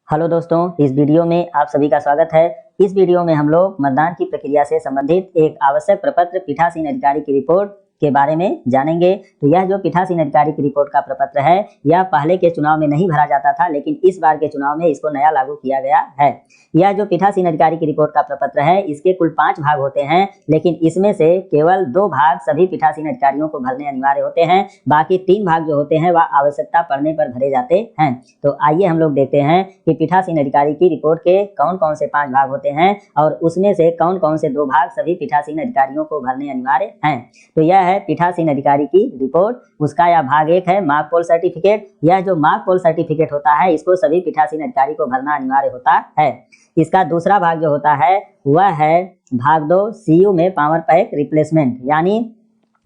Hello दोस्तों, इस video में आप सभी का स्वागत है। इस वीडियो में हम लोग मतदान की प्रक्रिया से संबंधित एक आवश्यक प्रपत्र पीठासीन अधिकारी की रिपोर्ट के बारे में जानेंगे। तो यह जो पीठासीन अधिकारी की रिपोर्ट का प्रपत्र है, यह पहले के चुनाव में नहीं भरा जाता था, लेकिन इस बार के चुनाव में इसको नया लागू किया गया है। यह जो पीठासीन अधिकारी की रिपोर्ट का प्रपत्र है, इसके कुल 5 भाग होते हैं, लेकिन इसमें से केवल 2 भाग सभी पीठासीन अधिकारियों को भरने अनिवार्य होते हैं। बाकी 3 भाग जो होते हैं वह आवश्यकता पड़ने पर भरे जाते हैं। तो आइए हम लोग देखते हैं कि पीठासीन अधिकारी की रिपोर्ट के कौन कौन से 5 भाग होते हैं और उसमें से कौन कौन से 2 भाग सभी पीठासीन अधिकारियों को भरने अनिवार्य हैं। तो यह है पीठासीन अधिकारी की रिपोर्ट। उसका यह भाग 1 है मार्क पोल सर्टिफिकेट। यह जो मार्क पोल सर्टिफिकेट होता है, इसको सभी पीठासीन अधिकारी को भरना अनिवार्य होता है। इसका दूसरा भाग जो होता है वह है भाग 2 सीयू में पावर पैक रिप्लेसमेंट। यानी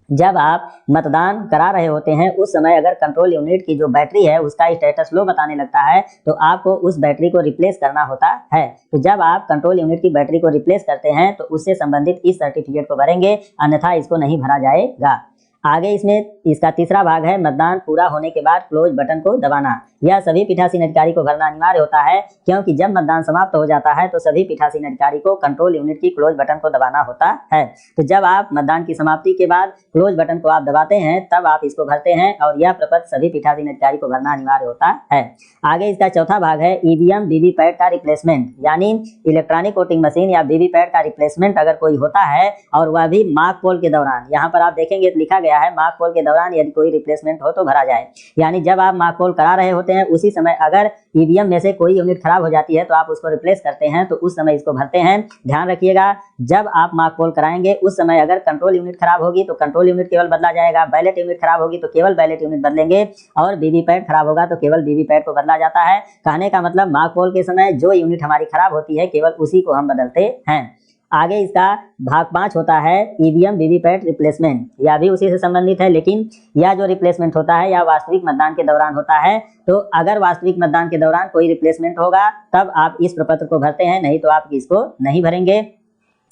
जब आप मतदान करा रहे होते हैं उस समय अगर कंट्रोल यूनिट की जो बैटरी है उसका स्टेटस लो बताने लगता है, तो आपको उस बैटरी को रिप्लेस करना होता है। तो जब आप कंट्रोल यूनिट की बैटरी को रिप्लेस करते हैं तो उससे संबंधित इस सर्टिफिकेट को भरेंगे, अन्यथा इसको नहीं भरा जाएगा। आगे इसमें इसका तीसरा भाग है मतदान पूरा होने के बाद क्लोज बटन को दबाना। यह सभी पीठासीन अधिकारी को भरना अनिवार्य होता है, क्योंकि जब मतदान समाप्त हो जाता है तो सभी पीठासीन अधिकारी को कंट्रोल यूनिट की क्लोज बटन को दबाना होता है। तो जब आप मतदान की समाप्ति के बाद क्लोज बटन को आप दबाते हैं तब आप इसको भरते हैं, और यह प्रपत्र सभी पीठासीन अधिकारी को भरना अनिवार्य होता है। आगे इसका चौथा भाग है ईवीएम वीवीपैट का रिप्लेसमेंट। यानी इलेक्ट्रॉनिक वोटिंग मशीन या वीवीपैट का रिप्लेसमेंट अगर कोई होता है और वह भी मार्क पोल के दौरान, यहाँ पर आप देखेंगे तो लिखा गया है मार्क पोल के दौरान यदि कोई रिप्लेसमेंट हो तो भरा जाए। यानी जब आप मार्क पोल करा रहे होते हैं उसी समय अगर ईवीएम में से कोई यूनिट खराब हो जाती है तो आप उसको रिप्लेस करते हैं, तो उस समय इसको भरते हैं। ध्यान रखिएगा, जब आप मार्क पोल कराएंगे उस समय अगर कंट्रोल यूनिट खराब होगी तो कंट्रोल यूनिट केवल बदला जाएगा, बैलेट यूनिट खराब होगी तो केवल बैलेट यूनिट बदलेंगे, और वीवीपैट खराब होगा तो केवल वीवीपैट को बदला जाता है। कहने का मतलब मार्क पोल के समय जो यूनिट हमारी खराब होती है केवल उसी को हम बदलते हैं। आगे इसका भाग 5 होता है ईवीएम वीवीपैट रिप्लेसमेंट। यह भी उसी से संबंधित है, लेकिन यह जो रिप्लेसमेंट होता है यह वास्तविक मतदान के दौरान होता है। तो अगर वास्तविक मतदान के दौरान कोई रिप्लेसमेंट होगा तब आप इस प्रपत्र को भरते हैं, नहीं तो आप इसको नहीं भरेंगे।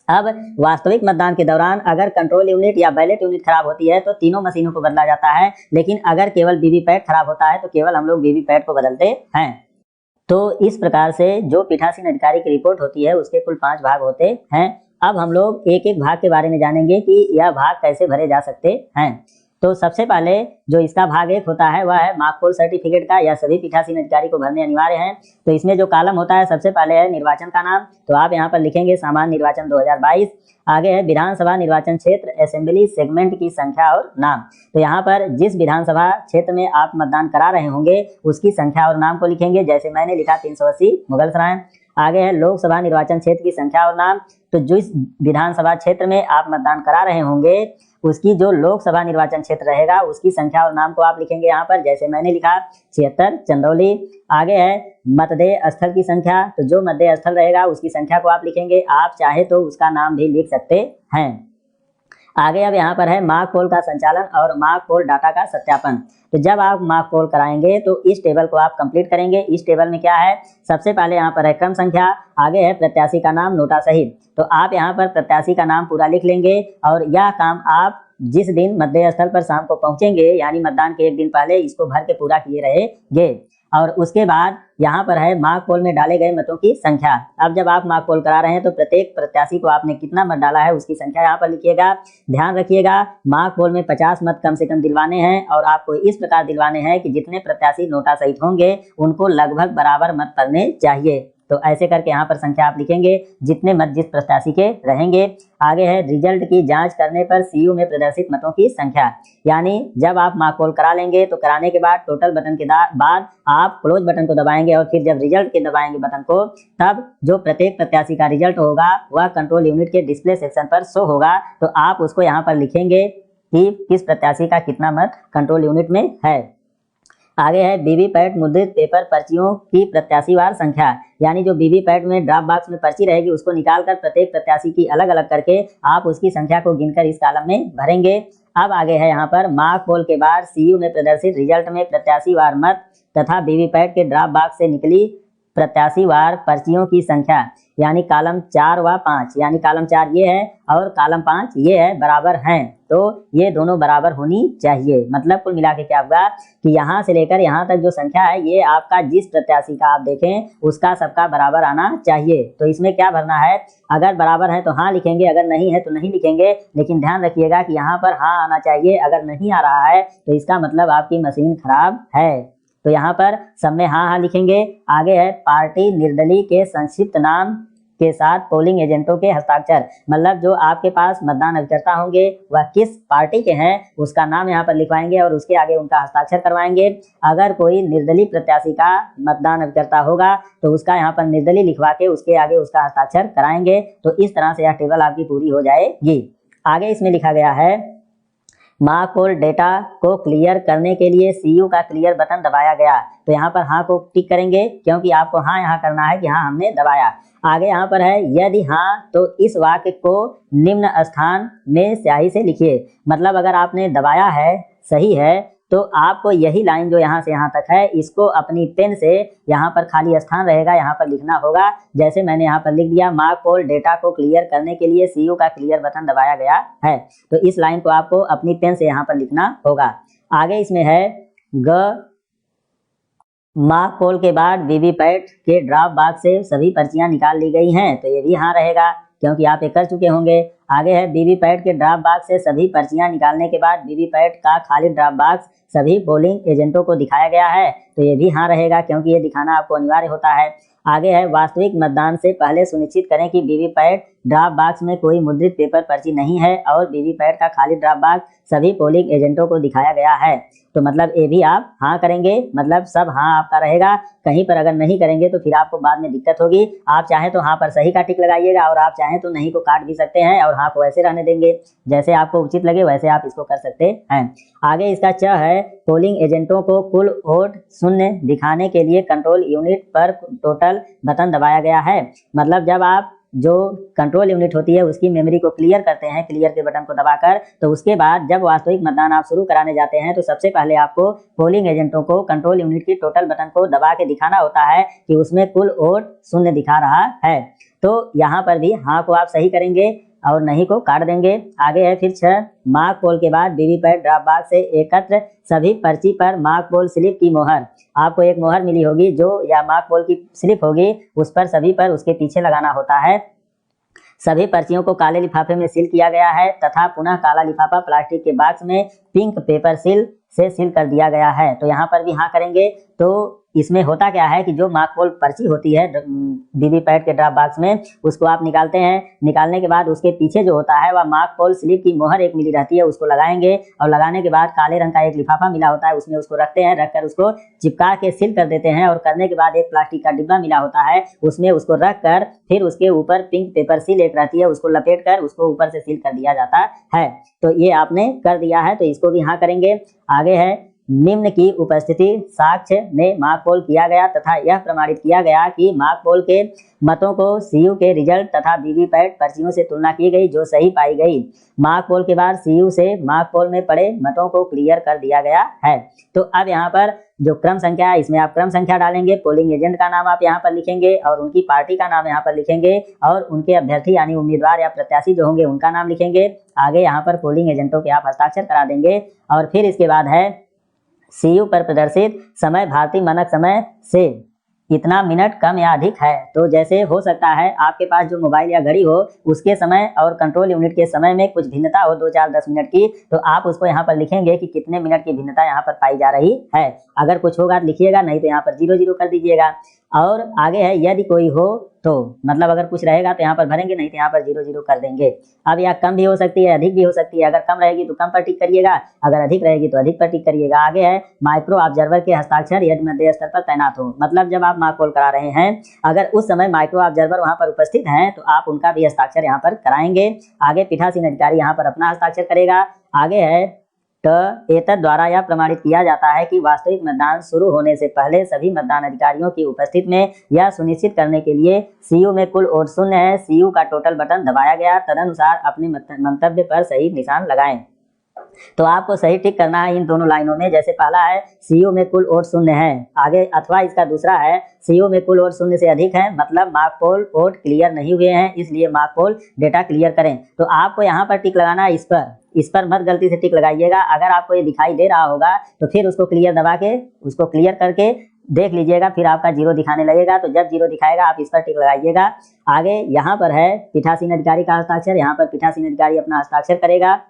अब वास्तविक मतदान के दौरान अगर कंट्रोल यूनिट या बैलेट यूनिट खराब होती है तो तीनों मशीनों को बदला जाता है, लेकिन अगर केवल वीवीपैट खराब होता है तो केवल हम लोग वीवीपैट को बदलते हैं। तो इस प्रकार से जो पीठासीन अधिकारी की रिपोर्ट होती है उसके कुल 5 भाग होते हैं। अब हम लोग एक एक भाग के बारे में जानेंगे कि यह भाग कैसे भरे जा सकते हैं। तो सबसे पहले जो इसका भाग 1 होता है वह है मार्क पोल सर्टिफिकेट का। यह सभी पीठासीन अधिकारी को भरने अनिवार्य है। तो इसमें जो कॉलम होता है सबसे पहले है निर्वाचन का नाम, तो आप यहाँ पर लिखेंगे सामान्य निर्वाचन 2022। आगे है विधानसभा निर्वाचन क्षेत्र असेंबली सेगमेंट की संख्या और नाम। तो यहाँ पर जिस विधानसभा क्षेत्र में आप मतदान करा रहे होंगे उसकी संख्या और नाम को लिखेंगे, जैसे मैंने लिखा 380 मुगलसराय। आगे है लोकसभा निर्वाचन क्षेत्र की संख्या और नाम। तो जिस विधानसभा क्षेत्र में आप मतदान करा रहे होंगे उसकी जो लोकसभा निर्वाचन क्षेत्र रहेगा उसकी संख्या और नाम को आप लिखेंगे यहाँ पर, जैसे मैंने लिखा 76 चंदौली। आगे है मतदेय स्थल की संख्या। तो जो मतदेय स्थल रहेगा उसकी संख्या को आप लिखेंगे, आप चाहे तो उसका नाम भी लिख सकते हैं। आगे अब यहाँ पर है मार्क पोल का संचालन और मार्क पोल डाटा का सत्यापन। तो जब आप मार्क पोल कराएंगे तो इस टेबल को आप कंप्लीट करेंगे। इस टेबल में क्या है, सबसे पहले यहाँ पर है क्रम संख्या, आगे है प्रत्याशी का नाम नोटा सहित। तो आप यहाँ पर प्रत्याशी का नाम पूरा लिख लेंगे, और यह काम आप जिस दिन मतदेय स्थल पर शाम को पहुंचेंगे यानी मतदान के 1 दिन पहले इसको भर के पूरा किए रहेंगे। और उसके बाद यहाँ पर है मार्क पोल में डाले गए मतों की संख्या। अब जब आप मार्क पोल करा रहे हैं तो प्रत्येक प्रत्याशी को आपने कितना मत डाला है उसकी संख्या यहाँ पर लिखिएगा। ध्यान रखिएगा, मार्क पोल में 50 मत कम से कम दिलवाने हैं, और आपको इस प्रकार दिलवाने हैं कि जितने प्रत्याशी नोटा सहित होंगे उनको लगभग बराबर मत पड़ने चाहिए। तो ऐसे करके यहाँ पर संख्या आप लिखेंगे जितने मत जिस प्रत्याशी के रहेंगे। आगे है रिजल्ट की जांच करने पर सीयू में प्रदर्शित मतों की संख्या। यानी जब आप मार्क पोल करा लेंगे तो कराने के बाद टोटल बटन के बाद आप क्लोज बटन को दबाएंगे, और फिर जब रिजल्ट के दबाएंगे बटन को तब जो प्रत्येक प्रत्याशी का रिजल्ट होगा वह कंट्रोल यूनिट के डिस्प्ले सेक्शन पर शो होगा। तो आप उसको यहाँ पर लिखेंगे कि किस प्रत्याशी का कितना मत कंट्रोल यूनिट में है। आगे है वीवीपैट मुद्रित पेपर पर्चियों की प्रत्याशीवार संख्या। यानी जो वीवीपैट में ड्रॉप बॉक्स में पर्ची रहेगी उसको निकालकर प्रत्येक प्रत्याशी की अलग अलग करके आप उसकी संख्या को गिनकर इस कॉलम में भरेंगे। अब आगे है यहाँ पर मार्क पोल के बाद सीयू में प्रदर्शित रिजल्ट में प्रत्याशीवार मत तथा वीवीपैट के ड्रॉप बॉक्स से निकली प्रत्याशीवार पर्चियों की संख्या। यानी कॉलम 4 व 5, यानी कॉलम 4 ये है और कॉलम 5 ये है, बराबर हैं, तो ये दोनों बराबर होनी चाहिए। मतलब कुल मिला के क्या होगा कि यहाँ से लेकर यहाँ तक जो संख्या है ये आपका जिस प्रत्याशी का आप देखें उसका सबका बराबर आना चाहिए। तो इसमें क्या भरना है, अगर बराबर है तो हाँ लिखेंगे, अगर नहीं है तो नहीं लिखेंगे, लेकिन ध्यान रखिएगा कि यहाँ पर हाँ आना चाहिए। अगर नहीं आ रहा है तो इसका मतलब आपकी मशीन खराब है। तो यहाँ पर सब में हाँ हाँ लिखेंगे। आगे है पार्टी निर्दलीय के संक्षिप्त नाम के साथ पोलिंग एजेंटों के हस्ताक्षर, मतलब जो आपके पास मतदान अभिकर्ता होंगे वह किस पार्टी के हैं उसका नाम यहाँ पर लिखवाएंगे और उसके आगे उनका हस्ताक्षर करवाएंगे। अगर कोई निर्दलीय प्रत्याशी का मतदान अभिकर्ता होगा तो उसका यहाँ पर निर्दलीय लिखवा के उसके आगे उसका हस्ताक्षर कराएंगे। तो इस तरह से यह टेबल आपकी पूरी हो जाएगी। आगे इसमें लिखा गया है मार्क पोल डेटा को क्लियर करने के लिए सीयू का क्लियर बटन दबाया गया। तो यहाँ पर हाँ को टिक करेंगे क्योंकि आपको हाँ यहाँ करना है कि हाँ हमने दबाया। आगे यहाँ पर है यदि हाँ तो इस वाक्य को निम्न स्थान में स्याही से लिखिए। मतलब अगर आपने दबाया है, सही है, तो आपको यही लाइन जो यहाँ से यहाँ तक है इसको अपनी पेन से यहाँ पर खाली स्थान रहेगा यहाँ पर लिखना होगा। जैसे मैंने यहाँ पर लिख दिया मार्क पोल डेटा को क्लियर करने के लिए सीयू का क्लियर बटन दबाया गया है, तो इस लाइन को आपको अपनी पेन से यहाँ पर लिखना होगा। आगे इसमें है मार्क पोल के बाद वीवीपैट के ड्रॉप बॉक्स से सभी पर्चियां निकाल ली गई हैं, तो ये भी हाँ रहेगा क्योंकि आप ये कर चुके होंगे। आगे है वीवीपैट के ड्रॉप बॉक्स से सभी पर्चियां निकालने के बाद वीवीपैट का खाली ड्रॉप बॉक्स सभी पोलिंग एजेंटों को दिखाया गया है, तो ये भी हाँ रहेगा क्योंकि ये दिखाना आपको अनिवार्य होता है। आगे है वास्तविक मतदान से पहले सुनिश्चित करें कि वीवीपैट ड्रॉप बॉक्स में कोई मुद्रित पेपर पर्ची नहीं है और वीवीपैट का खाली ड्रॉप बॉक्स सभी पोलिंग एजेंटों को दिखाया गया है। तो मतलब ये भी आप हाँ करेंगे, मतलब सब हाँ आपका रहेगा। कहीं पर अगर नहीं करेंगे तो फिर आपको बाद में दिक्कत होगी। आप चाहें तो हाँ पर सही का टिक लगाइएगा और आप चाहें तो नहीं को काट भी सकते हैं और हाँ को ऐसे रहने देंगे। जैसे आपको उचित लगे वैसे आप इसको कर सकते हैं। आगे इसका च है पोलिंग एजेंटों को कुल वोट शून्य दिखाने के लिए कंट्रोल यूनिट पर टोटल बटन दबाया गया है। मतलब जब आप जो कंट्रोल यूनिट होती है उसकी मेमोरी को क्लियर करते हैं क्लियर के बटन को दबाकर, तो उसके बाद जब वास्तविक मतदान आप शुरू कराने जाते हैं तो सबसे पहले आपको पोलिंग एजेंटों को कंट्रोल यूनिट की टोटल बटन को दबा के दिखाना होता है कि उसमें कुल वोट शून्य दिखा रहा है। तो यहाँ पर भी हाँ को आप सही करेंगे और नहीं को काट देंगे। आगे है फिर 6 मार्क पोल के बाद वीवीपैट ड्रॉप बॉक्स से एकत्र सभी पर्ची पर मार्क पोल स्लिप की मोहर। आपको एक मोहर मिली होगी जो या मार्क पोल की स्लिप होगी, उस पर सभी पर उसके पीछे लगाना होता है। सभी पर्चियों को काले लिफाफे में सील किया गया है तथा पुनः काला लिफाफा प्लास्टिक के बॉक्स में पिंक पेपर सील से सील कर दिया गया है। तो यहाँ पर भी हाँ करेंगे। तो इसमें होता क्या है कि जो मार्क पोल पर्ची होती है वीवीपैट के ड्रॉप बॉक्स में, उसको आप निकालते हैं। निकालने के बाद उसके पीछे जो होता है वह मार्क पोल स्लिप की मोहर एक मिली रहती है, उसको लगाएंगे और लगाने के बाद काले रंग का एक लिफाफा मिला होता है उसमें उसको रखते हैं, रखकर उसको चिपका के सील कर देते हैं। और करने के बाद एक प्लास्टिक का डिब्बा मिला होता है उसमें उसको रख कर फिर उसके ऊपर पिंक पेपर सील एक रहती है उसको लपेट कर उसको ऊपर से सील कर दिया जाता है। तो ये आपने कर दिया है, तो इसको भी हाँ करेंगे। आगे है निम्न की उपस्थिति साक्ष्य में मार्क पोल किया गया तथा यह प्रमाणित किया गया कि मार्क पोल के मतों को सीयू के रिजल्ट तथा वीवीपैट पर्चियों से तुलना की गई जो सही पाई गई। मार्क पोल के बाद सीयू से मार्क पोल में पड़े मतों को क्लियर कर दिया गया है। तो अब यहाँ पर जो क्रम संख्या है इसमें आप क्रम संख्या डालेंगे, पोलिंग एजेंट का नाम आप यहाँ पर लिखेंगे और उनकी पार्टी का नाम यहाँ पर लिखेंगे और उनके अभ्यर्थी यानी उम्मीदवार या प्रत्याशी जो होंगे उनका नाम लिखेंगे। आगे यहाँ पर पोलिंग एजेंटों के आप हस्ताक्षर करा देंगे और फिर इसके बाद है सीयू पर प्रदर्शित समय भारतीय मानक समय से इतना मिनट कम या अधिक है। तो जैसे हो सकता है आपके पास जो मोबाइल या घड़ी हो उसके समय और कंट्रोल यूनिट के समय में कुछ भिन्नता हो 2, 4, 10 मिनट की, तो आप उसको यहाँ पर लिखेंगे कि कितने मिनट की भिन्नता यहाँ पर पाई जा रही है। अगर कुछ होगा तो लिखिएगा, नहीं तो यहाँ पर 0 0 कर दीजिएगा। और आगे है यदि कोई हो तो, मतलब अगर कुछ रहेगा तो यहाँ पर भरेंगे, नहीं तो यहाँ पर 0 0 कर देंगे। अब यह कम भी हो सकती है अधिक भी हो सकती है। अगर कम रहेगी तो कम पर टिक करिएगा, अगर अधिक रहेगी तो अधिक पर टिक करिएगा। आगे है माइक्रो ऑब्जर्वर के हस्ताक्षर यदि मध्य स्तर पर तैनात हो, मतलब जब आप मार्क पोल करा रहे हैं अगर उस समय माइक्रो ऑब्जर्वर वहाँ पर उपस्थित हैं तो आप उनका भी हस्ताक्षर यहाँ पर कराएंगे। आगे पीठासीन अधिकारी यहाँ पर अपना हस्ताक्षर करेगा। आगे है एतद द्वारा यह प्रमाणित किया जाता है कि वास्तविक मतदान शुरू होने से पहले सभी मतदान अधिकारियों की उपस्थिति में यह सुनिश्चित करने के लिए सीयू में कुल वोट शून्य है। सीयू का टोटल बटन दबाया गया, तदनुसार अपने मंतव्य पर सही निशान लगाएं। तो आपको सही टिक करना है इन दोनों लाइनों में। जैसे पहला है सीयू में कुल वोट शून्य है, आगे अथवा इसका दूसरा है सीयू में कुल वोट शून्य से अधिक है, मतलब मार्क पोल वोट क्लियर नहीं हुए हैं, इसलिए मार्क पोल डेटा क्लियर करें। तो आपको यहाँ पर टिक लगाना है, इस पर मत गलती से टिक लगाइएगा। अगर आपको ये दिखाई दे रहा होगा तो फिर उसको क्लियर दबा के उसको क्लियर करके देख लीजिएगा, फिर आपका जीरो दिखाने लगेगा। तो जब जीरो दिखाएगा आप इस पर टिक लगाइएगा। आगे यहाँ पर है पीठासीन अधिकारी का हस्ताक्षर, यहाँ पर पीठासीन अधिकारी अपना हस्ताक्षर करेगा।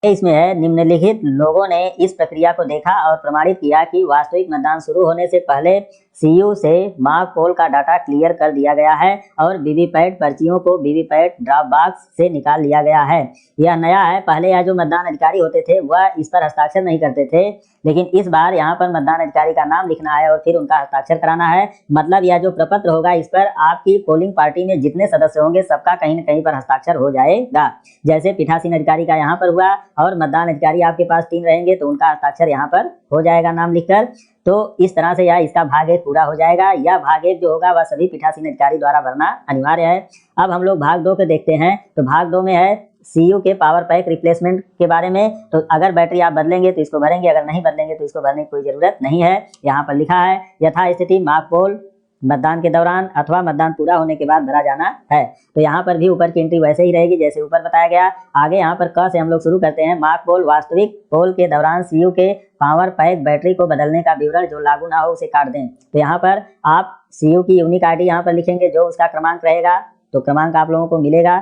इसमें है निम्नलिखित लोगों ने इस प्रक्रिया को देखा और प्रमाणित किया कि वास्तविक मतदान शुरू होने से पहले सीयू से मार्क पोल का डाटा क्लियर कर दिया गया है और वीवीपैट पर्चियों को वीवीपैट ड्रॉप बॉक्स से निकाल लिया गया है। यह नया है, पहले यह जो मतदान अधिकारी होते थे वह इस पर हस्ताक्षर नहीं करते थे, लेकिन इस बार यहाँ पर मतदान अधिकारी का नाम लिखना है और फिर उनका हस्ताक्षर कराना है। मतलब यह जो प्रपत्र होगा इस पर आपकी पोलिंग पार्टी में जितने सदस्य होंगे सबका कहीं न कहीं पर हस्ताक्षर हो जाएगा। जैसे पीठासीन अधिकारी का यहाँ पर हुआ और मतदान अधिकारी आपके पास 3 रहेंगे तो उनका हस्ताक्षर यहाँ पर हो जाएगा नाम लिखकर। तो इस तरह से यह इसका भाग 1 पूरा हो जाएगा। यह भाग 1 जो होगा वह सभी पीठासीन अधिकारी द्वारा भरना अनिवार्य है। अब हम लोग भाग 2 के देखते हैं। तो भाग 2 में है सीयू के पावर पैक रिप्लेसमेंट के बारे में। तो अगर बैटरी आप बदलेंगे तो इसको भरेंगे, अगर नहीं बदलेंगे तो इसको भरने की कोई जरूरत नहीं है। यहाँ पर लिखा है यथास्थिति मार्क पोल मतदान के दौरान अथवा मतदान पूरा होने के बाद भरा जाना है। तो यहाँ पर भी ऊपर की एंट्री वैसे ही रहेगी जैसे ऊपर बताया गया। आगे यहाँ पर क से हम लोग शुरू करते हैं। मार्क पोल वास्तविक पोल के दौरान सीयू के पावर पैक बैटरी को बदलने का विवरण जो लागू ना हो उसे काट दें। तो यहाँ पर आप सीयू की यूनिक आईडी यहाँ पर लिखेंगे, जो उसका क्रमांक रहेगा तो क्रमांक आप लोगों को मिलेगा।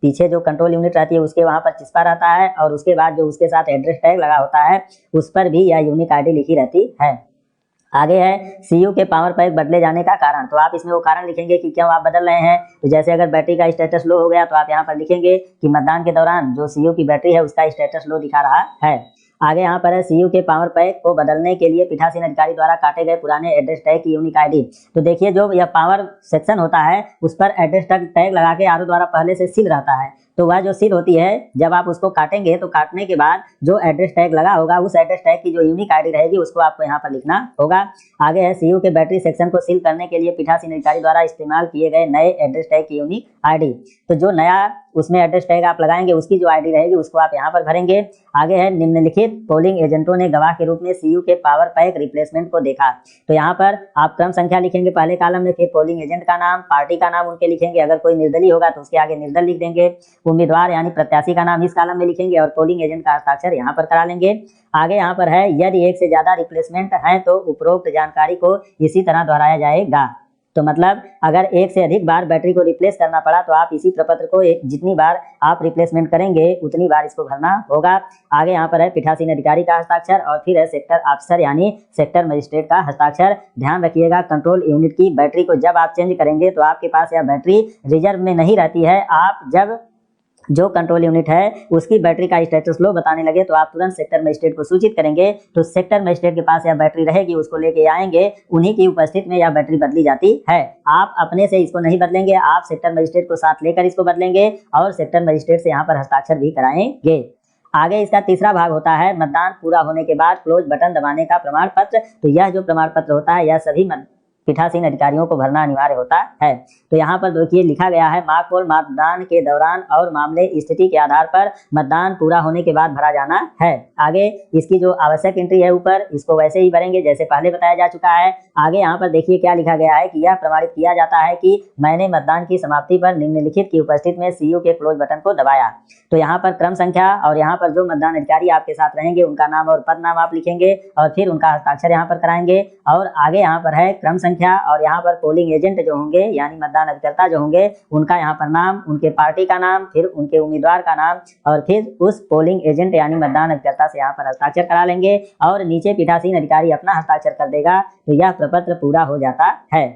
पीछे जो कंट्रोल यूनिट रहती है उसके वहाँ पर चिस्पा रहता है और उसके बाद जो उसके साथ एड्रेस टैग लगा होता है उस पर भी यह यूनिक आईडी लिखी रहती है। आगे है सीयू के पावर पैक बदले जाने का कारण। तो आप इसमें वो कारण लिखेंगे कि क्यों आप बदल रहे हैं। तो जैसे अगर बैटरी का स्टेटस लो हो गया तो आप यहाँ पर लिखेंगे कि मतदान के दौरान जो सीयू की बैटरी है उसका स्टेटस लो दिखा रहा है। आगे यहाँ पर है सीयू के पावर पैक को बदलने के लिए पीठासीन अधिकारी द्वारा काटे गए पुराने एड्रेस टैग की यूनिक आईडी। तो देखिए जो यह पावर सेक्शन होता है उस पर एड्रेस टैग लगा के आरओ द्वारा पहले से सील रहता है। तो वह जो सील होती है जब आप उसको काटेंगे तो काटने के बाद जो एड्रेस टैग लगा होगा उस एड्रेस टैग की जो यूनिक आईडी रहेगी उसको आपको यहाँ पर लिखना होगा। आगे है सीयू के बैटरी सेक्शन को सील करने के लिए पीठासीन अधिकारी द्वारा इस्तेमाल किए गए नए एड्रेस टैग की यूनिक आईडी। तो जो नया उसमें एड्रेस टैग आप लगाएंगे उसकी जो आईडी रहेगी उसको आप यहाँ पर भरेंगे। आगे है निम्नलिखित पोलिंग एजेंटों ने गवाह के रूप में सीयू के पावर पैक रिप्लेसमेंट को देखा। तो यहाँ पर आप क्रम संख्या लिखेंगे पहले कॉलम में, फिर पोलिंग एजेंट का नाम, पार्टी का नाम उनके लिखेंगे, अगर कोई निर्दलीय होगा तो उसके आगे निर्दल लिख देंगे, उम्मीदवार यानी प्रत्याशी का नाम इस कॉलम में लिखेंगे और पोलिंग एजेंट का हस्ताक्षर यहाँ पर करा लेंगे। आगे यहाँ पर है यदि 1 से ज्यादा रिप्लेसमेंट है तो उपरोक्त जानकारी को इसी तरह दोहराया जाएगा। तो मतलब अगर 1 से अधिक बार बैटरी को रिप्लेस करना पड़ा तो आप इसी प्रपत्र को जितनी बार आप रिप्लेसमेंट करेंगे उतनी बार इसको भरना होगा। आगे यहाँ पर है पीठासीन अधिकारी का हस्ताक्षर और फिर है सेक्टर ऑफिसर यानी सेक्टर मजिस्ट्रेट का हस्ताक्षर। ध्यान रखिएगा कंट्रोल यूनिट की बैटरी को जब आप चेंज करेंगे तो आपके पास यह बैटरी रिजर्व में नहीं रहती है। आप जब जो कंट्रोल यूनिट है उसकी बैटरी का स्टेटस लो बताने लगे तो आप तुरंत सेक्टर मजिस्ट्रेट को सूचित करेंगे। तो सेक्टर मजिस्ट्रेट के पास यह बैटरी रहेगी, उसको लेके आएंगे, उन्हीं की उपस्थिति में यह बैटरी बदली जाती है। आप अपने से इसको नहीं बदलेंगे, आप सेक्टर मजिस्ट्रेट को साथ लेकर इसको बदलेंगे और सेक्टर मजिस्ट्रेट से यहाँ पर हस्ताक्षर भी कराएंगे। आगे इसका तीसरा भाग होता है मतदान पूरा होने के बाद क्लोज बटन दबाने का प्रमाण पत्र। तो यह जो प्रमाण पत्र होता है यह सभी पीठासीन अधिकारियों को भरना अनिवार्य होता है। तो यहाँ पर देखिए लिखा गया है मार्क पोल मतदान के दौरान और मामले स्थिति के आधार पर मतदान पूरा होने के बाद भरा जाना है। आगे इसकी जो आवश्यक एंट्री है ऊपर इसको वैसे ही भरेंगे जैसे पहले बताया जा चुका है। आगे यहाँ पर देखिए क्या लिखा गया है कि यह प्रमाणित किया जाता है कि मैंने मतदान की समाप्ति पर निम्नलिखित की उपस्थिति में सीयू के क्लोज बटन को दबाया। तो यहाँ पर क्रम संख्या और यहाँ पर जो मतदान अधिकारी आपके साथ रहेंगे उनका नाम और पद नाम आप लिखेंगे और फिर उनका हस्ताक्षर यहाँ पर कराएंगे। और आगे यहाँ पर है क्रम संख्या और यहाँ पर पोलिंग एजेंट जो होंगे यानी मतदान अभिकर्ता जो होंगे उनका यहाँ पर नाम, उनके पार्टी का नाम, फिर उनके उम्मीदवार का नाम और फिर उस पोलिंग एजेंट यानी मतदान अभिकर्ता से यहाँ पर हस्ताक्षर करा लेंगे और नीचे पीठासीन अधिकारी अपना हस्ताक्षर कर देगा। तो यह प्रपत्र पूरा हो जाता है।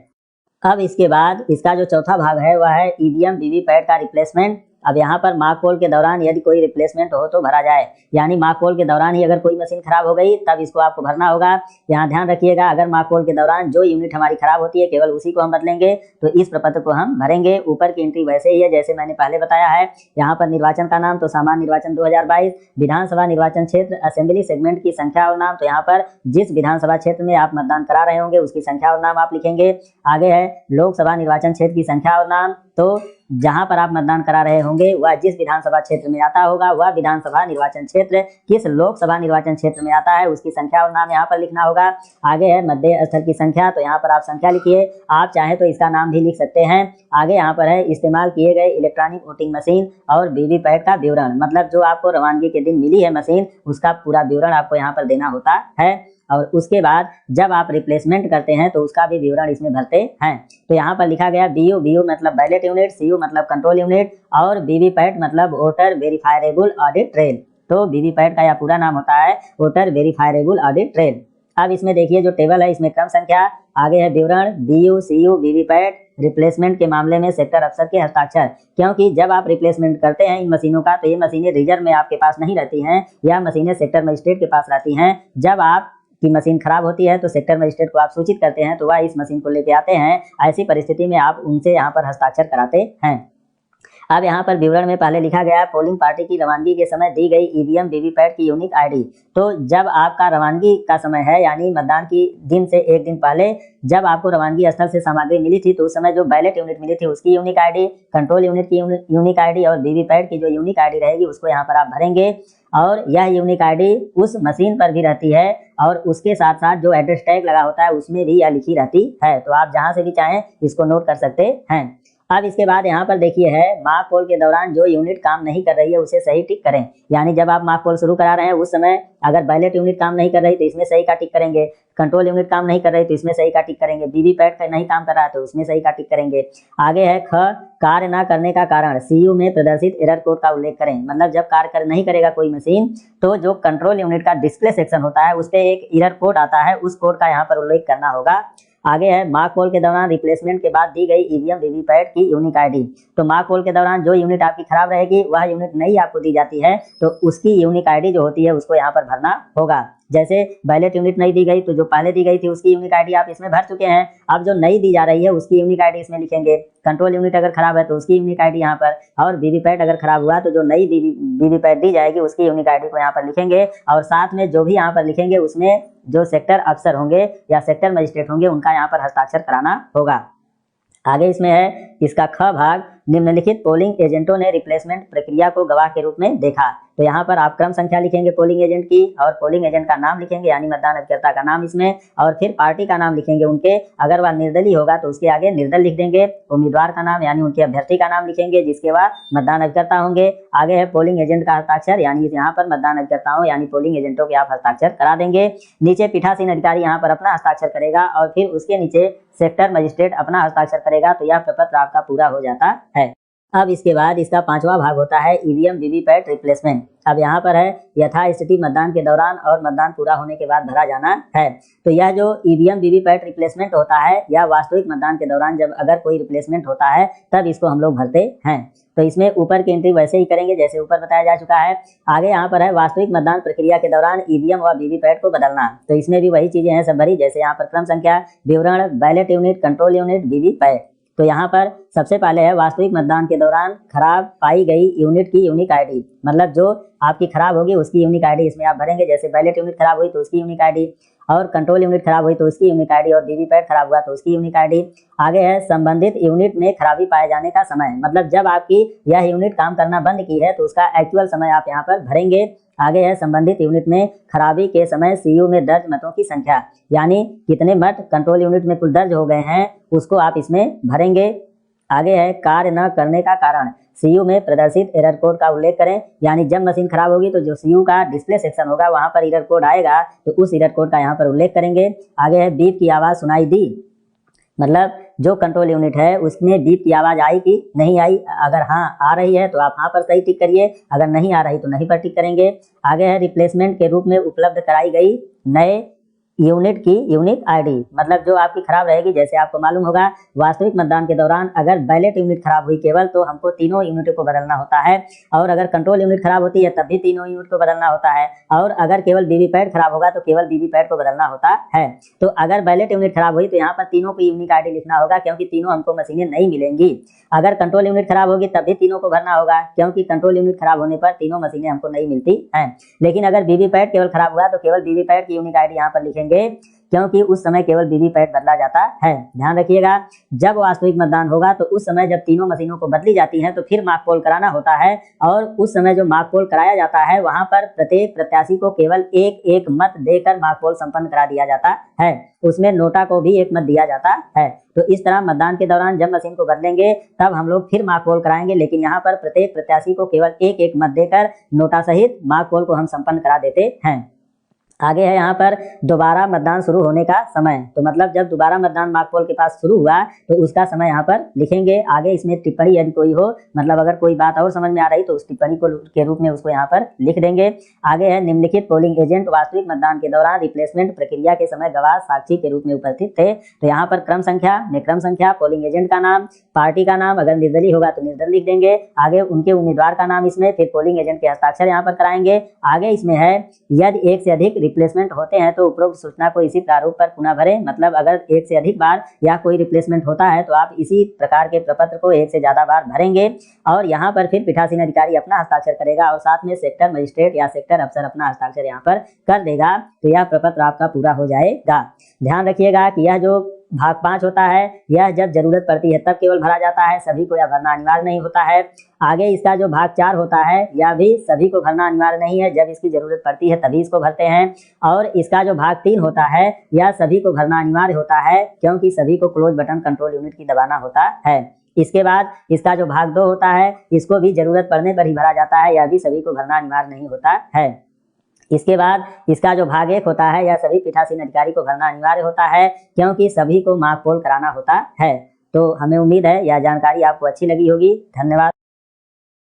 अब इसके बाद इसका जो चौथा भाग है वह है ईवीएम वीवीपैट का रिप्लेसमेंट। अब यहाँ पर मार्क पोल के दौरान यदि कोई रिप्लेसमेंट हो तो भरा जाए, यानी मार्क पोल के दौरान ही अगर कोई मशीन खराब हो गई तब इसको आपको भरना होगा। यहाँ ध्यान रखिएगा अगर मार्क पोल के दौरान जो यूनिट हमारी खराब होती है केवल उसी को हम बदलेंगे तो इस प्रपत्र को हम भरेंगे। ऊपर की एंट्री वैसे ही है जैसे मैंने पहले बताया है। यहाँ पर निर्वाचन का नाम तो सामान्य निर्वाचन 2022, विधानसभा निर्वाचन क्षेत्र असेंबली सेगमेंट की संख्या और नाम, तो यहाँ पर जिस विधानसभा क्षेत्र में आप मतदान करा रहे होंगे उसकी संख्या और नाम आप लिखेंगे। आगे है लोकसभा निर्वाचन क्षेत्र की संख्या और नाम, तो जहां पर आप मतदान करा रहे होंगे वह जिस विधानसभा क्षेत्र में आता होगा वह विधानसभा निर्वाचन क्षेत्र किस लोकसभा निर्वाचन क्षेत्र में आता है उसकी संख्या और नाम यहाँ पर लिखना होगा। आगे है मतदेय स्थल की संख्या, तो यहाँ पर आप संख्या लिखिए, आप चाहे तो इसका नाम भी लिख सकते हैं। आगे यहाँ पर है इस्तेमाल किए गए इलेक्ट्रॉनिक वोटिंग मशीन और वीवीपैट का विवरण, मतलब जो आपको रवानगी के दिन मिली है मशीन उसका पूरा विवरण आपको यहाँ पर देना होता है। और उसके बाद जब आप रिप्लेसमेंट करते हैं तो उसका भी विवरण इसमें भरते हैं। तो यहाँ पर लिखा गया बीयू, बीयू मतलब बैलेट यूनिट, सीयू मतलब कंट्रोल यूनिट और वीवीपैट मतलब वोटर वेरीफायरेबल ऑडिट ट्रेल। तो वीवीपैट का यह पूरा नाम होता है वोटर वेरीफायरेबल ऑडिट ट्रेल। अब इसमें देखिए जो टेबल है इसमें क्रम संख्या, आगे है विवरण, बीयू, सीयू, वीवीपैट, रिप्लेसमेंट के मामले में सेक्टर अफसर के हस्ताक्षर, क्योंकि जब आप रिप्लेसमेंट करते हैं इन मशीनों का तो ये मशीनें रिजर्व में आपके पास नहीं रहती हैं, यह मशीनें सेक्टर मजिस्ट्रेट के पास रहती हैं। जब आप की मशीन खराब होती है तो सेक्टर मजिस्ट्रेट को आप सूचित करते हैं तो वह इस मशीन को लेके आते हैं। ऐसी परिस्थिति में आप उनसे यहाँ पर हस्ताक्षर कराते हैं। अब यहाँ पर विवरण में पहले लिखा गया है पोलिंग पार्टी की रवानगी के समय दी गई ईवीएम वीवीपैट की यूनिक आईडी। तो जब आपका रवानगी का समय है यानी मतदान की दिन से एक दिन पहले जब आपको रवानगी स्थल से सामग्री मिली थी तो उस समय जो बैलेट यूनिट मिली थी उसकी यूनिक आईडी, कंट्रोल यूनिट की यूनिक आईडी और वीवीपैट की जो यूनिक आईडी रहेगी उसको यहाँ पर आप भरेंगे। और यह यूनिक आईडी उस मशीन पर भी रहती है और उसके साथ साथ जो एड्रेस टैग लगा होता है उसमें भी यह लिखी रहती है। तो आप जहां से भी चाहें इसको नोट कर सकते हैं। अब इसके बाद यहाँ पर देखिए है मॉक पोल के दौरान जो यूनिट काम नहीं कर रही है उसे सही टिक करें। यानी जब आप मॉक पोल शुरू करा रहे हैं उस समय अगर बैलेट यूनिट काम नहीं कर रही तो इसमें सही का टिक करेंगे, कंट्रोल यूनिट काम नहीं कर रही तो इसमें सही का टिक करेंगे, वीवीपैट का नहीं काम कर रहा है तो उसमें सही का टिक करेंगे। आगे है ख, कार्य न करने का कारण, सीयू में प्रदर्शित एरर कोड का उल्लेख करें। मतलब जब कार्य नहीं करेगा कोई मशीन तो जो कंट्रोल यूनिट का डिस्प्ले सेक्शन होता है उस पर एक एरर कोड आता है, उस कोड का यहाँ पर उल्लेख करना होगा। आगे है मॉक पोल के दौरान रिप्लेसमेंट के बाद दी गई ईवीएम वीवीपैट की यूनिक आईडी। तो मॉक पोल के दौरान जो यूनिट आपकी खराब रहेगी वह यूनिट नई आपको दी जाती है तो उसकी यूनिक आईडी जो होती है उसको यहाँ पर भरना होगा। जैसे बैलेट यूनिट नहीं दी गई तो जो पहले दी गई थी उसकी यूनिक आईडी आप इसमें भर चुके हैं, अब जो नई दी जा रही है उसकी यूनिक आईडी इसमें लिखेंगे। कंट्रोल यूनिट अगर खराब है तो उसकी यूनिक आईडी यहाँ पर, और वीवीपैट अगर खराब हुआ तो जो नई वीवीपैट दी जाएगी उसकी यूनिक आईडी को यहाँ पर लिखेंगे। और साथ में जो भी यहाँ पर लिखेंगे उसमें जो सेक्टर अफसर होंगे या सेक्टर मजिस्ट्रेट होंगे उनका यहाँ पर हस्ताक्षर कराना होगा। आगे इसमें है इसका ख भाग, निम्नलिखित पोलिंग एजेंटों ने रिप्लेसमेंट प्रक्रिया को गवाह के रूप में देखा। तो यहाँ पर आप क्रम संख्या लिखेंगे पोलिंग एजेंट की और पोलिंग एजेंट का नाम लिखेंगे यानी मतदान अभिकर्ता का नाम इसमें, और फिर पार्टी का नाम लिखेंगे उनके। अगर वह निर्दलीय होगा तो उसके आगे निर्दल लिख देंगे, उम्मीदवार का नाम यानी उनके अभ्यर्थी का नाम लिखेंगे जिसके वह मतदान अभिकर्ता होंगे। आगे है पोलिंग एजेंट का हस्ताक्षर, यानी यहाँ पर मतदान अभिकर्ताओं यानी पोलिंग एजेंटों के आप हस्ताक्षर करा देंगे। नीचे पीठासीन अधिकारी यहाँ पर अपना हस्ताक्षर करेगा और फिर उसके नीचे सेक्टर मजिस्ट्रेट अपना हस्ताक्षर करेगा। तो यह प्रपत्र आपका पूरा हो जाता है। अब इसके बाद इसका पांचवा भाग होता है ईवीएम वीवीपैट रिप्लेसमेंट। अब यहाँ पर है यथास्थिति मतदान के दौरान और मतदान पूरा होने के बाद भरा जाना है। तो यह जो ईवीएम वीवीपैट रिप्लेसमेंट होता है यह वास्तविक मतदान के दौरान जब अगर कोई रिप्लेसमेंट होता है तब इसको हम लोग भरते हैं। तो इसमें ऊपर की एंट्री वैसे ही करेंगे जैसे ऊपर बताया जा चुका है। आगे यहाँ पर है वास्तविक मतदान प्रक्रिया के दौरान ईवीएम व वीवीपैट को बदलना। तो इसमें भी वही चीजें हैं सब भरी, जैसे यहाँ पर क्रम संख्या, विवरण, ballot unit, control unit, VVPAT. तो यहाँ पर सबसे पहले है वास्तविक मतदान के दौरान खराब पाई गई यूनिट की यूनिक आईडी, मतलब जो आपकी खराब होगी उसकी यूनिक आईडी इसमें आप भरेंगे। जैसे बैलेट यूनिट खराब हुई तो उसकी यूनिक आईडी, और कंट्रोल यूनिट खराब हुई तो उसकी यूनिक आईडी, और वीवीपैट खराब हुआ तो उसकी यूनिक आईडी। आगे है संबंधित यूनिट में खराबी पाए जाने का समय, मतलब जब आपकी यह यूनिट काम करना बंद की है तो उसका एक्चुअल समय आप यहाँ पर भरेंगे। आगे है संबंधित यूनिट में खराबी के समय सीयू में दर्ज मतों की संख्या, यानी कितने मत कंट्रोल यूनिट में कुल दर्ज हो गए हैं उसको आप इसमें भरेंगे। आगे है कार्य न करने का कारण, सीयू में प्रदर्शित एरर कोड का उल्लेख करें, यानी जब मशीन खराब होगी तो जो सीयू का डिस्प्ले सेक्शन होगा वहां पर एरर कोड आएगा तो उस एरर कोड का यहाँ पर उल्लेख करेंगे। आगे है बीप की आवाज सुनाई दी, मतलब जो कंट्रोल यूनिट है उसमें बीप की आवाज आई कि नहीं आई, अगर हाँ आ रही है तो आप हाँ पर सही टिक करिए, अगर नहीं आ रही तो नहीं पर टिक करेंगे। आगे है रिप्लेसमेंट के रूप में उपलब्ध कराई गई नए यूनिट की यूनिक आईडी, मतलब जो आपकी खराब रहेगी। जैसे आपको मालूम होगा वास्तविक मतदान के दौरान अगर बैलेट यूनिट खराब हुई केवल तो हमको तीनों यूनिटों को बदलना होता है, और अगर कंट्रोल यूनिट खराब होती है तब भी तीनों यूनिट को बदलना होता है, और अगर केवल वीवीपैट खराब होगा तो केवल वीवीपैट को बदलना होता है। तो अगर बैलेट यूनिट खराब हुई तो यहाँ पर तीनों की यूनिक आईडी लिखना होगा क्योंकि तीनों हमको मशीनें नहीं मिलेंगी। अगर कंट्रोल यूनिट खराब होगी तब भी तीनों को भरना होगा क्योंकि कंट्रोल यूनिट खराब होने पर तीनों मशीनें हमको नहीं मिलती हैं। लेकिन अगर वीवीपैट केवल खराब हुआ तो केवल वीवीपैट की यूनिक आईडी यहाँ पर लिखेंगे। क्योंकि उस समय केवल वीवीपैट बदला जाता है। ध्यान रखिएगा, जब वास्तविक मतदान होगा तो उस समय जब तीनों मशीनों को बदली जाती हैं तो फिर मॉक पोल कराना होता है, और उस समय जो मॉक पोल कराया जाता है वहां पर प्रत्येक प्रत्याशी को केवल एक एक मत देकर मॉक पोल संपन्न करा दिया जाता है। उसमें नोटा को भी एक मत दिया जाता है। तो इस तरह मतदान के दौरान जब मशीन को बदलेंगे तब हम लोग फिर मॉक पोल कराएंगे, लेकिन यहाँ पर प्रत्येक प्रत्याशी को केवल एक एक मत देकर नोटा सहित मॉक पोल को हम संपन्न करा देते हैं। आगे है यहाँ पर दोबारा मतदान शुरू होने का समय। तो मतलब जब दोबारा मतदान मॉक पोल के पास शुरू हुआ तो उसका समय यहाँ पर लिखेंगे। आगे इसमें टिप्पणी यदि कोई हो, मतलब अगर कोई बात और समझ में आ रही तो उस टिप्पणी को के रूप में उसको यहाँ पर लिख देंगे। आगे है निम्नलिखित पोलिंग एजेंट वास्तविक मतदान के दौरान रिप्लेसमेंट प्रक्रिया के समय गवाह साक्षी के रूप में उपस्थित थे। तो यहाँ पर क्रम संख्या में क्रम संख्या, पोलिंग एजेंट का नाम, पार्टी का नाम, अगर निर्दलीय होगा तो निर्दल लिख देंगे। आगे उनके उम्मीदवार का नाम इसमें, फिर पोलिंग एजेंट के हस्ताक्षर यहाँ पर कराएंगे। आगे इसमें है यदि एक से अधिक रिप्लेसमेंट होते हैं तो उपरोक्त सूचना को इसी प्रारूप पर पुनः भरें। मतलब अगर एक से अधिक बार या कोई रिप्लेसमेंट होता है तो आप इसी प्रकार के प्रपत्र को एक से ज्यादा बार भरेंगे, और यहाँ पर फिर पीठासीन अधिकारी अपना हस्ताक्षर करेगा और साथ में सेक्टर मजिस्ट्रेट या सेक्टर अफसर अपना हस्ताक्षर यहाँ पर कर देगा। तो यह प्रपत्र आपका पूरा हो जाएगा। ध्यान रखिएगा कि यह जो भाग 5 होता है यह जब जरूरत पड़ती है तब केवल भरा जाता है, सभी को यह भरना अनिवार्य नहीं होता है। आगे इसका जो भाग 4 होता है यह भी सभी को भरना अनिवार्य नहीं है, जब इसकी जरूरत पड़ती है तभी इसको भरते हैं। और इसका जो भाग 3 होता है यह सभी को भरना अनिवार्य होता है, क्योंकि सभी को क्लोज बटन कंट्रोल यूनिट की दबाना होता है। इसके बाद इसका जो भाग 2 होता है इसको भी जरूरत पड़ने पर ही भरा जाता है, यह भी सभी को भरना अनिवार्य नहीं होता है। इसके बाद इसका जो भाग 1 होता है यह सभी पीठासीन अधिकारी को भरना अनिवार्य होता है, क्योंकि सभी को मॉक पोल कराना होता है। तो हमें उम्मीद है यह जानकारी आपको अच्छी लगी होगी। धन्यवाद।